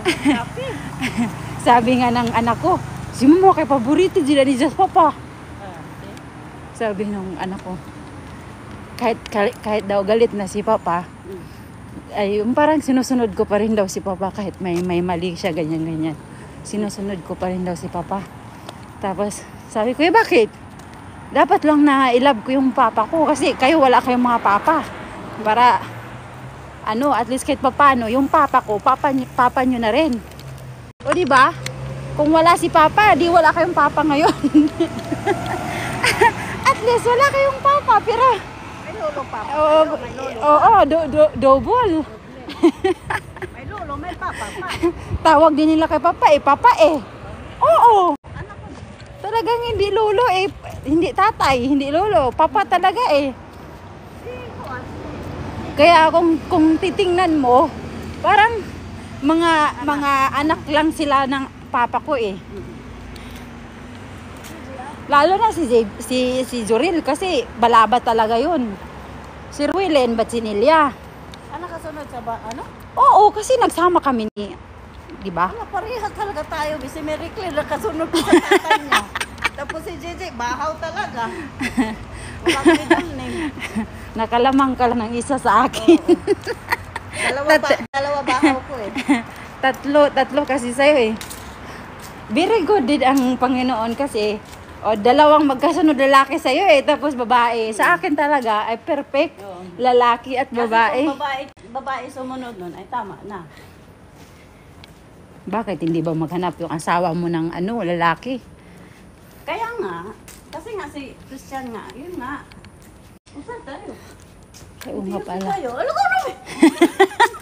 Kapi. Sabi nga ng anak ko, si mo kay paborito dila ni Diyos Papa. Sabi nung anak ko, kahit daw galit na si Papa, ay yung parang sinusunod ko pa rin daw si Papa kahit may mali siya, ganyan. Sinusunod ko pa rin daw si Papa. Tapos sabi ko, bakit? Dapat lang na i-love ko yung Papa ko kasi kayo wala kayong mga Papa. Para at least kahit papano, yung Papa ko, Papa nyo na rin. O di ba? Kung wala si Papa, di wala kayong Papa ngayon. At least wala kayong Papa, pero May lolo pa. double. May lolo, may papa pa. Tawag din nila kay Papa Papa eh. Oo. Talagang hindi lolo eh, hindi tatay, hindi lolo, Papa talaga eh. Kaya kung titingnan mo, parang mga anak lang sila ng Papa ko eh. Lalo na si Joril kasi balaba talaga yun. Si Ruelen, ba't si Nelia? Ano kasunod sa Oo, kasi nagsama kami ni, di ba? Parehas talaga tayo. Si Mary Claire nakasunod ko sa tatay niya. Tapos si JJ, bahaw talaga. Wala kami name. Nakalamang ka lang ng isa sa akin. Dalawa bahaw ko eh. Tatlo kasi sa'yo eh. Very good din ang Panginoon kasi dalawang magkasunod lalaki sa'yo eh, tapos babae. Sa akin talaga ay perfect. Lalaki at babae. Kasi kung babae sumunod nun, ay tama na. Bakit hindi ba maghanap yung asawa mo ng lalaki? Kaya nga, kasi nga si Christian nga, yun nga. Usan tayo? Ay, nga pala. Tayo, ano ko naman?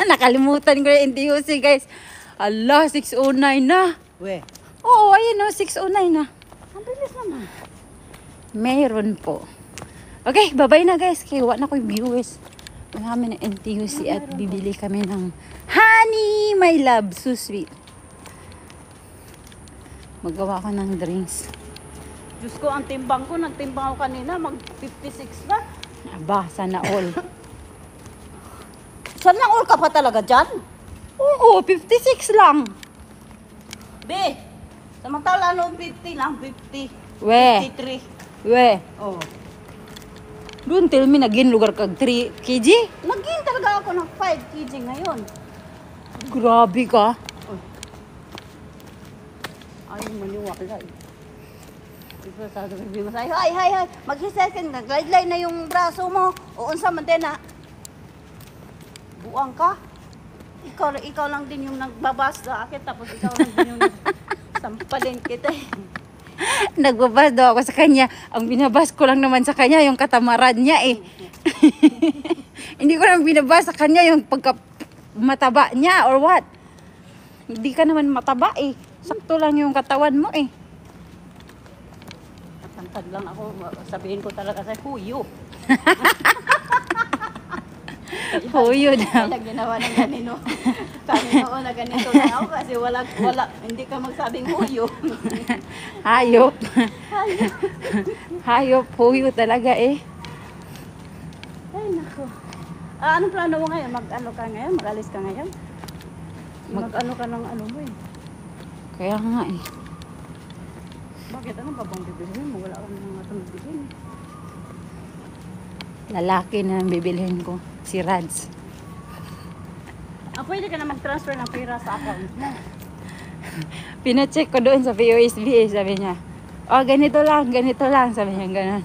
Nakalimutan ko yung NTUC guys. Allah, 6:09 na. We. Oo, ayun 6:09 na. Ang bilis naman. Meron po. Okay, bye-bye na guys. Kaya wala na ko yung viewers. Marami ng NTUC at bibili kami ng honey, my love. So sweet. Magawa ka ng drinks. Diyos ko, ang timbang ko, nagtimbang ako kanina, mag 56 na. Aba, sana all. Saan lang all ka pa talaga dyan? Oo, 56 lang. Be, samantala no 50 lang, 50. We. 53. We. Oh. Doon, tell me, naging lugar kag 3 kg? Naging talaga ako ng 5 kg ngayon. Grabe ka. Ayaw maniwala eh. Ito sasabihin mo sa'yo, hay, mag-second na, guideline na yung braso mo. O unsa man din na. Buang ka. Ikaw lang din yung nagbabas sa akin, tapos ikaw lang din yung sampalin kita eh. Nagbabas daw ako sa kanya. Ang binabas ko lang naman sa kanya, yung katamaran niya eh. Hindi ko naman binabas sa kanya yung pagka mataba niya or what. Hindi ka naman mataba eh. Sakto lang yung katawan mo eh. Tangkad lang ako, sabihin ko talaga sa huyo. Huyo daw. Kaya ginawa ng ganito. Kanino na ganito na ako kasi wala, hindi ka magsabing huyo. Hayop. Hayop, huyo talaga eh. ko. Anong plano mo ngayon? Mag-ano ka ngayon? Mag-alis ka ngayon? Mag-ano ka ng ano mo eh. Kaya nga eh. Bakit? Ano ba bang bibilihin mo? Wala akong mga itong bibilihin. Lalaki na ang bibilhin ko. Si Rads. Pwede ka na mag-transfer ng pera sa account mo. Pina-check ko doon sa POSB eh. Sabi niya, oh ganito lang. Sabi niya ganun.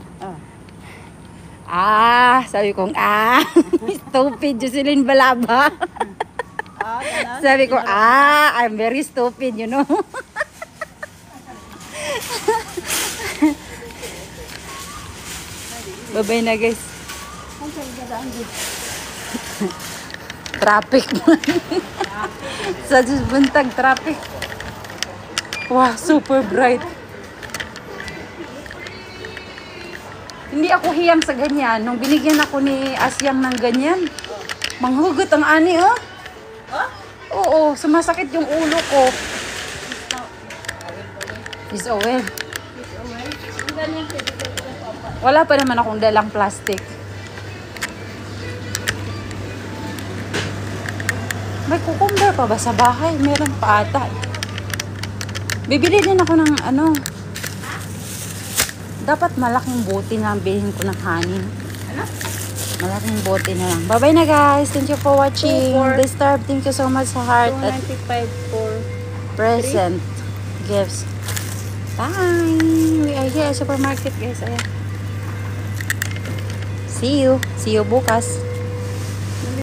Sabi kong stupid Jocelyn Balaba. Ganun. Sabi ko, I'm very stupid, you know. Bye-bye na guys. Ang kaya dito. Traffic man. Sa buntag traffic. Wow, super bright. Hindi ako hiyang sa ganyan. Nung binigyan ako ni Asyang ng ganyan, manghugot ang ani, oh. Oo, sumasakit yung ulo ko. Is oil. Wala pa naman akong dalang plastic. May cucumber pa ba sa bahay? Meron pa ata. Bibili din ako ng ano. Dapat malaking bote na ang bilhin ko ng kanin. Malaking bote na lang. Bye-bye na guys. Thank you for watching. Disturb. Thank you so much sa heart at 295 for present gifts. Bye! We are here at supermarket guys. Ayan. See you. See you bukas.